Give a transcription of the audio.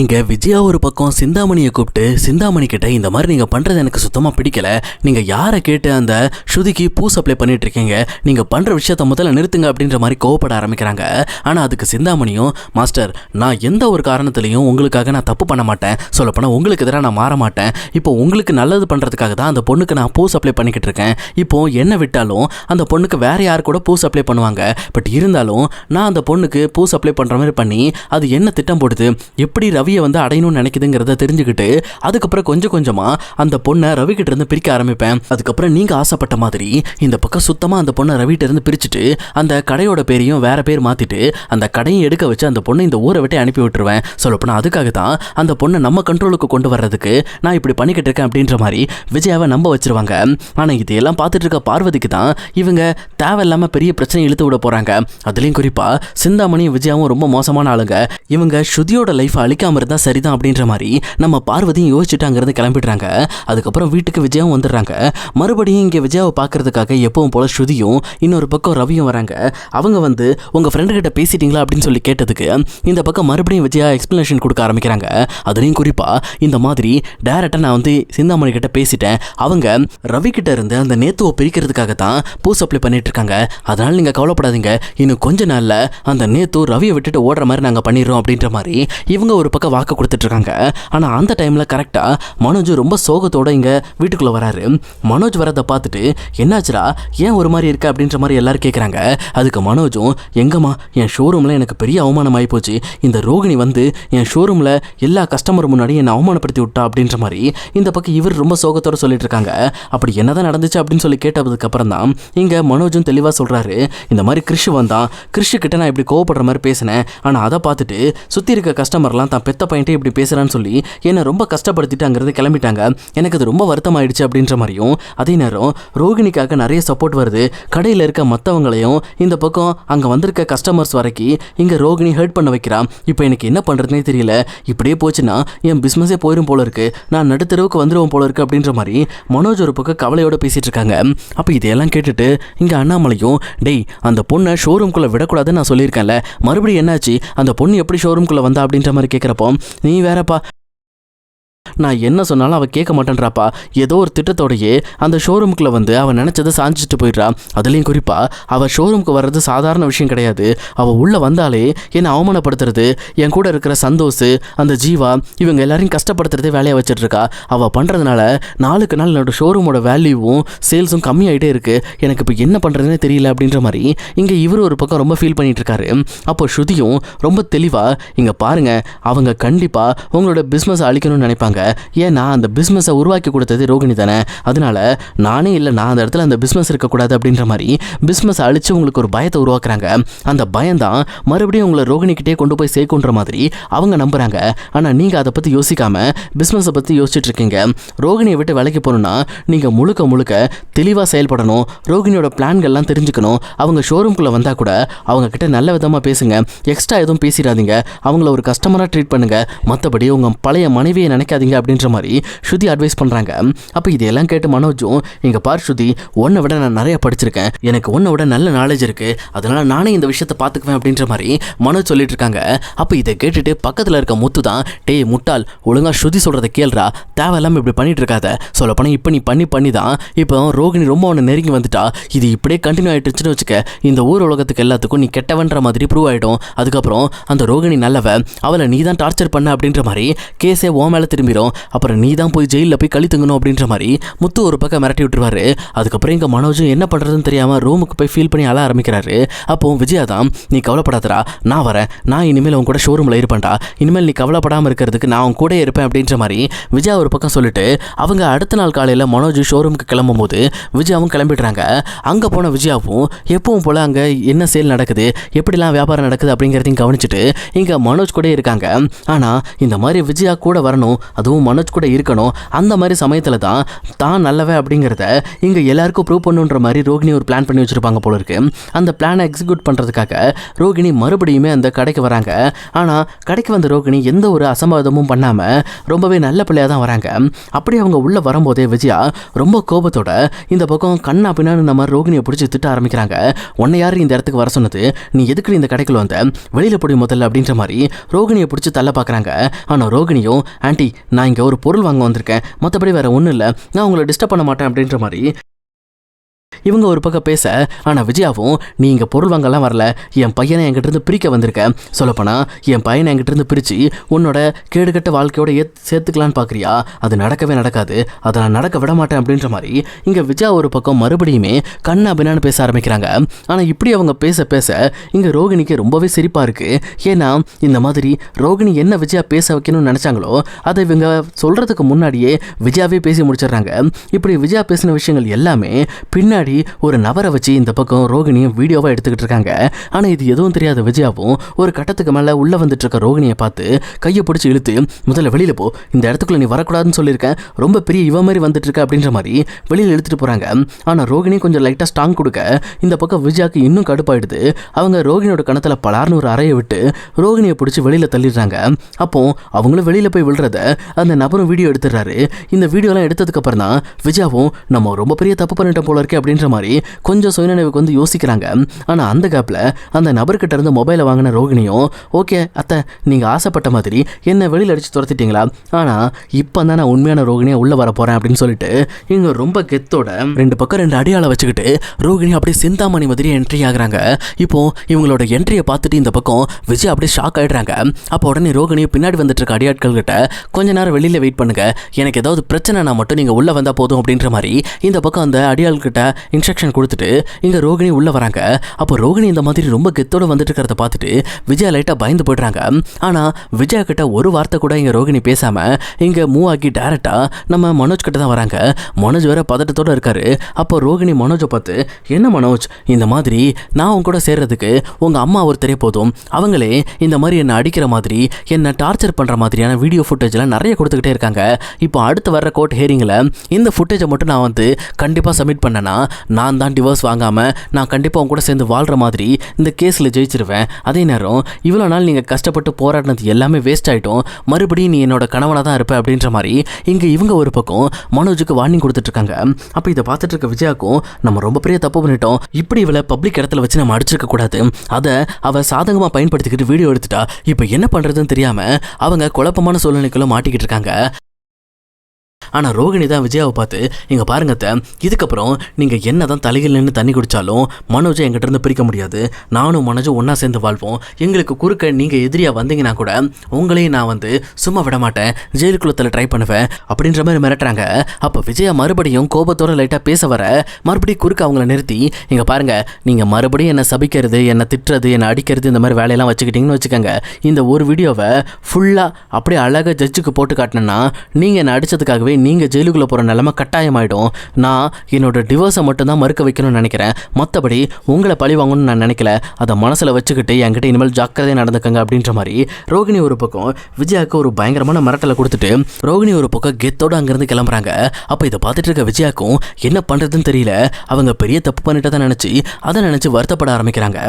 இங்க விஜயா ஒரு பக்கம் சிந்தாமணியை கூப்பிட்டு சிந்தாமணி கிட்ட இந்த மாதிரி நீங்க பண்றது எனக்கு சுத்தமா பிடிக்கல, நீங்க யாரை கேட்டு அந்த ஸ்ருதிக்கு பூ சப்ளை பண்ணிட்டு இருக்கீங்க, நீங்க பண்ற விஷயத்த முதல்ல நிறுத்துங்க அப்படின்ற மாதிரி கோவப்பட ஆரம்பிக்கிறாங்க. ஆனா அதுக்கு சிந்தாமணியும், மாஸ்டர் நான் எந்த ஒரு காரணத்திலையும் உங்களுக்காக நான் தப்பு பண்ண மாட்டேன், சொல்லப்போனா உங்களுக்கு எதிராக நான் மாற மாட்டேன், இப்போ உங்களுக்கு நல்லது பண்றதுக்காக தான் அந்த பொண்ணுக்கு நான் பூ சப்ளை பண்ணிக்கிட்டு இருக்கேன், இப்போ என்ன விட்டாலும் அந்த பொண்ணுக்கு வேற யார் கூட பூ சப்ளை பண்ணுவாங்க, பட் இருந்தாலும் நான் அந்த பொண்ணுக்கு பூ சப்ளை பண்ற மாதிரி பண்ணி அது என்ன திட்டம் போடுது, எப்படி ரவியை வந்து அடையணும்னு நினைக்குதுங்கிறத தெரிஞ்சுக்கிட்டு அதுக்கப்புறம் கொஞ்சம் கொஞ்சமா அந்த பொண்ணை ரவி கிட்ட இருந்து பிரிக்க ஆரம்பிப்பேன். அதுக்கப்புறம் நீங்க ஆசைப்பட்ட மாதிரி இந்த பக்கம் சுத்தமா அந்த பொண்ணை ரவிட்ட இருந்து பிரிச்சுட்டு அந்த கடையோட பேரையும் வேற பேர் மாத்திட்டு அந்த கடையும் எடுக்க வச்சு அந்த பொண்ணை இந்த ஊரை விட்டு அனுப்பி விட்டுருவேன். சொல்லப்போனா அதுக்காக தான் அந்த பொண்ணை நம்ம கண்ட்ரோலுக்கு கொண்டு வர்றதுக்கு நான் இப்படி பண்ணிக்கிட்டு இருக்கேன் அப்படின்ற மாதிரி விஜயாவை நம்ப வச்சிருவாங்க. ஆனா இதையெல்லாம் பார்த்துட்டு இருக்க பார்வதிக்கு தான் இவங்க தேவையில்லாம பெரிய பிரச்சனை இழுத்து விட போறாங்க. அதுலயும் குறிப்பா சிந்தாமணியும் விஜயாவும் ரொம்ப மோசமான ஆளுங்க, இவங்க ஸ்ருதியோட லைஃப் அழிக்காம இருந்தா சரிதான் அப்படின்ற மாதிரி நம்ம பார்வதியும் யோசிச்சுட்டு அங்கிருந்து கிளம்பிடுறாங்க. அதுக்கப்புறம் வீட்டுக்கு விஜயாவும் வந்துடுறாங்க. மறுபடியும் இங்க விஜயாவை பார்க்கறதுக்காக எப்பவும் போல ஸ்ருதியும் இன்னொரு பக்கம் ரவியும் வராங்க. அவங்க வந்து உங்க ஃப்ரெண்டு கிட்ட பேசிட்டீங்களா அப்படின்னு சொல்லி கேட்டதுக்கு இந்த பக்கம் மறுபடியும் விஜயா எக்ஸ்பிளனேஷன் கொடுக்க ஆரம்பிக்கிறாங்க. அதுலயும் குறிப்பா இந்த மாதிரி டைரக்டா நான் வந்து சிந்தாமணி கிட்ட பேசிட்டேன், அவங்க ரவி கிட்ட இருந்து அந்த நேத்துவை பிரிக்கிறதுக்காக தான் பூ சப்ளை பண்ணிட்டு இருக்காங்க, அதனால நீங்க கவலைப்படாதீங்க, இன்னும் கொஞ்ச நாள்ல அந்த நேத்து ரவியை விட்டுட்டு ஓடுற மாதிரி நாங்க பண்ணிடுறோம் அப்படின்ற மாதிரி இவங்க ஒரு பக்கம் வாக்கு கொடுத்துட்டு இருக்காங்க. ஆனா அந்த டைம்ல கரெக்டா மனோஜ் ரொம்ப சோகத்தோட இங்க வீட்டுக்குள்ள வராரு. மனோஜ் வரதை பார்த்துட்டு என்னாச்சுடா ஏன் ஒரு மாதிரி இருக்க அப்படின்ற மாதிரி எல்லாரும் கேட்குறாங்க. அதுக்கு மனோஜும், எங்கம்மா என் ஷோரூம்ல எனக்கு பெரிய அவமானம் ஆகி போச்சு, இந்த ரோகிணி வந்து என் ஷோரூம்ல எல்லா கஸ்டமர் முன்னாடி என்னை அவமானப்படுத்தி விட்டா அப்படின்ற மாதிரி இந்த பக்கம் இவர் ரொம்ப சோகத்தோட சொல்லிட்டு இருக்காங்க. அப்படி என்னதான் நடந்துச்சு அப்படின்னு சொல்லி கேட்டதுக்கு அப்புறம் தான் இங்க மனோஜும் தெளிவா சொல்றாரு, இந்த மாதிரி கிறிஷ் வந்தான், கிறிஷ் கிட்ட நான் இப்படி கோவப்படுற மாதிரி பேசினேன், ஆனா அதை பார்த்துட்டு சுத்தி இருக்க கஸ்டமர்லாம் தான் பெத்த பையன்ட்டே இப்படி பேசுறான்னு சொல்லி என்னை ரொம்ப கஷ்டப்படுத்திட்டு அங்கிருந்து கிளம்பிட்டாங்க, எனக்கு அது ரொம்ப வருத்தம் ஆயிடுச்சு அப்படின்ற மாதிரியும், அதே நேரம் ரோகிணிக்காக நிறைய சப்போர்ட் வருது, கடையில் இருக்க மற்றவங்களையும் இந்த பக்கம் அங்கே வந்திருக்க கஸ்டமர்ஸ் வரைக்கும் இங்கே ரோகிணி ஹெல்ப் பண்ண வைக்கிறான், இப்போ எனக்கு என்ன பண்ணுறதுனே தெரியல, இப்படியே போச்சுன்னா என் பிஸ்னஸே போயிடும் போல இருக்கு, நான் நடுத்தருவுக்கு வந்துடுவோம் போல இருக்கு அப்படின்ற மாதிரி மனோஜ் ஒரு பக்கம் கவலையோட பேசிட்டு இருக்காங்க. அப்போ இதையெல்லாம் கேட்டுட்டு இங்கே அண்ணாமலையும், டேய் அந்த பொண்ணை ஷோரூம்குள்ளே விடக்கூடாதுன்னு நான் சொல்லியிருக்கேன்ல, மறுபடியும் என்னாச்சு, அந்த பொண்ணு எப்படி ஷோரூம்குள்ளே வந்தா அப்படின்ற மாதிரி கேட்குறப்போ, நீ வேறப்பா நான் என்ன சொன்னாலும் அவள் கேட்க மாட்டேன்றாப்பா, ஏதோ ஒரு திட்டத்தோடையே அந்த ஷோரூமுக்குள்ளே வந்து அவள் நினச்சதை சாஞ்சிட்டு போயிடுறா, அதுலேயும் குறிப்பாக அவள் ஷோரூமுக்கு வர்றது சாதாரண விஷயம் கிடையாது, அவள் உள்ளே வந்தாலே என்னை அவமானப்படுத்துறது, என் கூட இருக்கிற சந்தோஷ் அந்த ஜீவா இவங்க எல்லாரையும் கஷ்டப்படுத்துறதே வேலையை வச்சுட்டு இருக்கா, அவள் பண்ணுறதுனால நாளுக்கு நாள் என்னோட ஷோரூமோட வேல்யூவும் சேல்ஸும் கம்மியாகிட்டே இருக்குது, எனக்கு இப்போ என்ன பண்ணுறதுனே தெரியல அப்படின்ற மாதிரி இங்கே இவர் ஒரு பக்கம் ரொம்ப ஃபீல் பண்ணிட்டு இருக்காரு. அப்போ ஸ்ருதியும் ரொம்ப தெளிவாக, இங்கே பாருங்கள் அவங்க கண்டிப்பாக உங்களோட பிஸ்னஸ் அழிக்கணும்னு நினைப்பாங்க, ஏன்னா அந்த பிஸ்னஸை உருவாக்கி கொடுத்தது ரோகிணி தானே, அதனால நானே இல்லை நான் அந்த இடத்துல அந்த பிஸ்னஸ் இருக்கக்கூடாது அப்படின்ற மாதிரி பிஸ்னஸ் அழிச்சு உங்களுக்கு ஒரு பயத்தை உருவாக்குறாங்க, அந்த பயம்தான் மறுபடியும் உங்களை ரோகிணிக்கிட்டே கொண்டு போய் சேர்க்குன்ற மாதிரி அவங்க நம்புறாங்க. ஆனால் நீங்கள் அதை பற்றி யோசிக்காம பிஸ்னஸை பற்றி யோசிச்சுட்டு இருக்கீங்க. ரோகிணியை விட்டு விலைக்கு போகணுன்னா நீங்கள் முழுக்க முழுக்க தெளிவாக செயல்படணும், ரோகிணியோட பிளான்கள்லாம் தெரிஞ்சுக்கணும், அவங்க ஷோரூம்குள்ளே வந்தால் கூட அவங்க கிட்ட நல்ல விதமாக பேசுங்க, எக்ஸ்ட்ரா எதுவும் பேசிடாதீங்க, அவங்கள ஒரு கஸ்டமராக ட்ரீட் பண்ணுங்க, மற்றபடி உங்கள் பழைய மனைவியை நினைக்காதீங்க அப்படின்ற மாதிரி ஸ்ருதி அட்வைஸ் பண்றாங்க. அப்ப இதெல்லாம் கேட்டு மனோஜும், இங்க பார் ஸ்ருதி, உன்னை விட நான் நிறைய படிச்சிருக்கேன், எனக்கு உன்னை விட நல்ல நாலேஜ் இருக்கு, அதனால நானே இந்த விஷயத்தை பார்த்துக்குவேன் அப்படின்ற மாதிரி மனோஜ் சொல்லிட்டு இருக்காங்க. அப்ப இதை கேட்டுட்டு பக்கத்துல இருக்க முத்து தான், டேய் முட்டாள், ஒழுங்கா ஸ்ருதி சொல்றதை கேள்றா, தேவையில்லாம இப்படி பண்ணிட்டு இருக்காத, சொல்ல போனா இப்ப நீ பண்ணி தான் இப்போ ரோகிணி ரொம்ப உன்னை நெருங்கி வந்துட்டா, இது இப்படியே கண்டினியூ ஆயிட்டுச்சுன்னு வச்சுக்க, இந்த ஊர் உலகத்துக்கு எல்லாத்துக்கும் நீ கெட்டவன்ற மாதிரி ப்ரூவ் ஆயிடும், அதுக்கப்புறம் அந்த ரோகிணி நல்லவ, அவளை நீ தான் டார்ச்சர் பண்ண அப்படின்ற மாதிரி கேஸே ஓ மேல திரும்பிடும், அப்புறம் நீ தான் போய் ஜெயிலில் போய் கழி தங்கணும் அப்படின்ற மாதிரி முத்து ஒரு பக்கம் மிரட்டி விட்டுருவாரு. அதுக்கப்புறம் இங்கே மனோஜும் என்ன பண்ணுறதுன்னு தெரியாமல் ரூமுக்கு போய் ஃபீல் பண்ணி அழ ஆரம்பிக்கிறாரு. அப்போ விஜயா தான், நீ கவலைப்படாதரா, நான் வரேன், நான் இனிமேல் உன் கூட ஷோரூமில் இருப்பேன்டா, இனிமேல் நீ கவலைப்படாமல் இருக்கிறதுக்கு நான் உன் கூட இருப்பேன் அப்படின்ற மாதிரி விஜயா ஒரு பக்கம் சொல்லிட்டு அவங்க அடுத்த நாள் காலையில் மனோஜ் ஷோரூமுக்கு கிளம்பும் போது விஜயாவும் கிளம்பிடுறாங்க. அங்கே போன விஜயாவும் எப்பவும் போல் அங்கே என்ன சேல் நடக்குது, எப்படிலாம் வியாபாரம் நடக்குது அப்படிங்கிறதையும் கவனிச்சுட்டு இங்கே மனோஜ் கூட இருக்காங்க. ஆனால் இந்த மாதிரி விஜயா கூட வரணும், அதுவும் மனோஜ் கூட இருக்கணும். அந்த மாதிரி சமயத்தில் தான் நல்லவே அப்படிங்கிறத இங்கே எல்லாருக்கும் ப்ரூவ் பண்ணுன்ற மாதிரி ரோகிணி ஒரு பிளான் பண்ணி வச்சுருப்பாங்க போல இருக்கு. அந்த பிளானை எக்ஸிக்யூட் பண்ணுறதுக்காக ரோகிணி மறுபடியுமே அந்த கடைக்கு வராங்க. ஆனால் கடைக்கு வந்த ரோகிணி எந்த ஒரு அசம்பாவிதமும் பண்ணாமல் ரொம்பவே நல்ல பிள்ளையாக தான் வராங்க. அப்படி அவங்க உள்ளே வரும்போதே விஜயா ரொம்ப கோபத்தோட இந்த பக்கம் கண்ணா பின்னான்னு நம்ம ரோகிணியை பிடிச்சி திட்ட ஆரம்பிக்கிறாங்க. உன்னை யார் இந்த இடத்துக்கு வர சொன்னது? நீ எதுக்கு இந்த கடைக்குள்ள வந்த? வெளியில் போய் முதல்ல அப்படின்ற மாதிரி ரோகிணியை பிடிச்சி தள்ள பார்க்குறாங்க. ஆனால் ரோகிணியும் ஆண்டி நான் இங்கே ஒரு பொருள் வாங்க வந்திருக்கேன், மற்றபடி வேற ஒன்றும் இல்லை, நான் உங்களை டிஸ்டர்ப் பண்ண மாட்டேன் அப்படின்ற மாதிரி இவங்க ஒரு பக்கம் பேச, ஆனால் விஜயாவும் நீ இங்கே பொருள் வாங்கலாம் வரல, என் பையனை என்கிட்ட இருந்து பிரிக்க வந்திருக்கேன். சொல்லப்போனால் என் பையனை என்கிட்ட இருந்து பிரித்து உன்னோட கேடுகட்ட வாழ்க்கையோட சேர்த்துக்கலான்னு பார்க்குறியா? அது நடக்கவே நடக்காது, அதை நான் நடக்க விட மாட்டேன் அப்படின்ற மாதிரி இங்கே விஜயா ஒரு பக்கம் மறுபடியுமே கண்ணா பின்னான்னு பேச ஆரம்பிக்கிறாங்க. ஆனால் இப்படி அவங்க பேச பேச இங்கே ரோகிணிக்கு ரொம்பவே சிரிப்பாக இருக்குது. ஏன்னா இந்த மாதிரி ரோகிணி என்ன விஜயா பேச வைக்கணும்னு நினச்சாங்களோ அதை இவங்க சொல்கிறதுக்கு முன்னாடியே விஜயாவே பேசி முடிச்சிடுறாங்க. இப்படி விஜயா பேசின விஷயங்கள் எல்லாமே பின்னாடி ஒரு நபரை வச்சு இந்த பக்கம் ரோகிணியும் வீடியோவா எடுத்துக்கிட்டு இருக்காங்க. ஆனா இது எதுவும் தெரியாத விஜயாவும் ஒரு கட்டத்துக்கு மேல உள்ள வந்துட்டு இருக்க ரோகிணியை பார்த்து கையை பிடிச்சி இழுத்து முதல்ல வெளியில போ, இந்த இடத்துக்குள்ள நீ வரக்கூடாதுன்னு சொல்லியிருக்கேன், ரொம்ப பெரிய இவ மாதிரி வந்துட்டு இருக்க அப்படின்ற மாதிரி வெளியில இழுத்துட்டு போறாங்க. ஆனா ரோகிணி கொஞ்சம் லைட்டா ஸ்டாங் கொடுக்க இந்த பக்கம் விஜயாக்கு இன்னும் கடுப்பாயிடுது. அவங்க ரோகிணியோட கணத்துல பலார்னு ஒரு அறையை விட்டு ரோகிணியை பிடிச்சி வெளியில தள்ளிடுறாங்க. அப்போ அவங்களும் வெளியில போய் விழுறத அந்த நபரும் வீடியோ எடுத்துடுறாரு. இந்த வீடியோலாம் எடுத்ததுக்கு அப்புறம் தான் விஜயாவும் நம்ம ரொம்ப பெரிய தப்பு பண்ணிட்டோம் போல இருக்கே அப்படின்ற மாதிரி கொஞ்சம் சுயநினைவுக்கு வந்து யோசிக்கிறாங்க. ஆனால் அந்த கேப்பில் அந்த நபர்கிட்ட இருந்து மொபைலை வாங்கின ரோகிணியும் ஓகே அத்தை நீங்கள் ஆசைப்பட்ட மாதிரி என்ன வெளியில் அடித்து துரத்திட்டீங்களா, ஆனால் இப்போ தான் நான் உண்மையான ரோகிணியை உள்ளே வர போகிறேன் அப்படின்னு சொல்லிட்டு இங்கே ரொம்ப கெத்தோட ரெண்டு பக்கம் ரெண்டு அடியாளை வச்சுக்கிட்டு ரோகிணி அப்படியே சிந்தாமணி மாதிரி என்ட்ரி ஆகுறாங்க. இப்போ இவங்களோட என்ட்ரியை பார்த்துட்டு இந்த பக்கம் விஜய் அப்படியே ஷாக் ஆகிடுறாங்க. அப்போ உடனே ரோகிணியை பின்னாடி வந்துட்டு இருக்க அடியாட்கள் கிட்ட கொஞ்ச நேரம் வெளியில் வெயிட் பண்ணுங்க, எனக்கு ஏதாவது பிரச்சனைனா மட்டும் நீங்கள் உள்ளே வந்தால் போதும் அப்படின்ற மாதிரி இந்த பக்கம் அந்த அடியாள்கிட்ட இன்ஸ்ட்ரக்ஷன் கொடுத்துட்டு இங்க ரோகிணி உள்ள வராங்க. அப்போ ரோகிணி இந்த மாதிரி ரொம்ப கெத்தோட வந்துட்டு இருக்கிறத பார்த்துட்டு விஜயா லைட்டா பயந்து போயிடுறாங்க. ஆனா விஜயா கிட்ட ஒரு வார்த்தை கூட இங்க ரோகிணி பேசாம இங்க மூவ் ஆகி டைரக்டா நம்ம மனோஜ் கிட்ட தான் வராங்க. மனோஜ் வேற பதட்டத்தோட இருக்காரு. அப்போ ரோகிணி மனோஜை பார்த்து என்ன மனோஜ் இந்த மாதிரி நான் உங்க கூட சேர்றதுக்கு உங்க அம்மா ஒருத்தரே போதும், அவங்களே இந்த மாதிரி என்ன அடிக்கிற மாதிரி என்ன டார்ச்சர் பண்ற மாதிரியான வீடியோ ஃபுட்டேஜ்லாம் நிறைய கொடுத்துக்கிட்டே இருக்காங்க. இப்போ அடுத்து வர்ற கோர்ட் ஹியரிங்ல இந்த ஃபுட்டேஜை மட்டும் நான் வந்து கண்டிப்பா சப்மிட் பண்ணனா நான் தான் டிவோர்ஸ் வாங்காமல் நான் கண்டிப்பாக அவங்க கூட சேர்ந்து வாழ்கிற மாதிரி இந்த கேஸில் ஜெயிச்சிருவேன். அதே நேரம் இவ்வளோ நாள் நீங்கள் கஷ்டப்பட்டு போராடினது எல்லாமே வேஸ்ட் ஆகிட்டோம், மறுபடியும் நீ என்னோட கணவனாக தான் இருப்பேன் அப்படின்ற மாதிரி இங்கே இவங்க ஒரு பக்கம் மனோஜுக்கு வார்னிங் கொடுத்துட்ருக்காங்க. அப்போ இதை பார்த்துட்டு இருக்க விஜயாக்கும் நம்ம ரொம்ப பெரிய தப்பு பண்ணிட்டோம், இப்படி இவளை பப்ளிக் இடத்துல வச்சு நம்ம அடிச்சிருக்க கூடாது, அதை அவள் சாதகமாக பயன்படுத்திக்கிட்டு வீடியோ எடுத்துட்டா, இப்போ என்ன பண்ணுறதுன்னு தெரியாமல் அவங்க குழப்பமான சூழ்நிலைக்குள்ளே மாட்டிக்கிட்டு இருக்காங்க. ஆனால் ரோகிணி தான் விஜயாவை பார்த்து இங்கே பாருங்க அத்தை, இதுக்கப்புறம் நீங்கள் என்ன தான் தலையில் நின்று தண்ணி குடித்தாலும் மனோஜை எங்கிட்ட இருந்து பிரிக்க முடியாது, நானும் மனோஜும் ஒன்றா சேர்ந்து வாழ்வோம், எங்களுக்கு குறுக்க நீங்கள் எதிரியாக வந்தீங்கன்னா கூட உங்களையும் நான் வந்து சும்மா விட மாட்டேன், ஜெயிலுக்குள்ளத்தில் ட்ரை பண்ணுவேன் அப்படின்ற மாதிரி மிரட்டுறாங்க. அப்போ விஜயா மறுபடியும் கோபத்தோடு லைட்டாக பேச வர மறுபடியும் குறுக்க அவங்கள நிறுத்தி இங்கே பாருங்கள் நீங்கள் மறுபடியும் என்னை சபிக்கிறது, என்னை திட்டுறது, என்னை அடிக்கிறது, இந்த மாதிரி வேலையெல்லாம் வச்சுக்கிட்டிங்கன்னு வச்சுக்கோங்க, இந்த ஒரு வீடியோவை ஃபுல்லாக அப்படியே அழகாக ஜட்ஜுக்கு போட்டு காட்டினேன்னா நீங்கள் என்னை அடித்ததுக்காகவே நீங்கள் ஜெயிலுக்குள்ளே போகிற நிலைமை கட்டாயமாயிடும், நான் என்னோட டிவோர்ஸை மட்டும்தான் மறுக்க வைக்கணும்னு நினைக்கிறேன், மற்றபடி உங்களை பழி வாங்கணும்னு நான் நினைக்கல, அதை மனசில் வச்சுக்கிட்டு என்கிட்ட இனிமேல் ஜாக்கிரதையாக நடந்துக்கங்க அப்படின்ற மாதிரி ரோகிணி ஒரு பக்கம் விஜயாவுக்கு ஒரு பயங்கரமான மிரட்டலை கொடுத்துட்டு ரோகிணி ஒரு பக்கம் கெத்தோடு அங்கேருந்து கிளம்புறாங்க. அப்போ இதை பார்த்துட்டு இருக்க விஜயாக்கும் என்ன பண்ணுறதுன்னு தெரியல, அவங்க பெரிய தப்பு பண்ணிட்டு தான் நினச்சி அதை நினச்சி வருத்தப்பட ஆரம்பிக்கிறாங்க.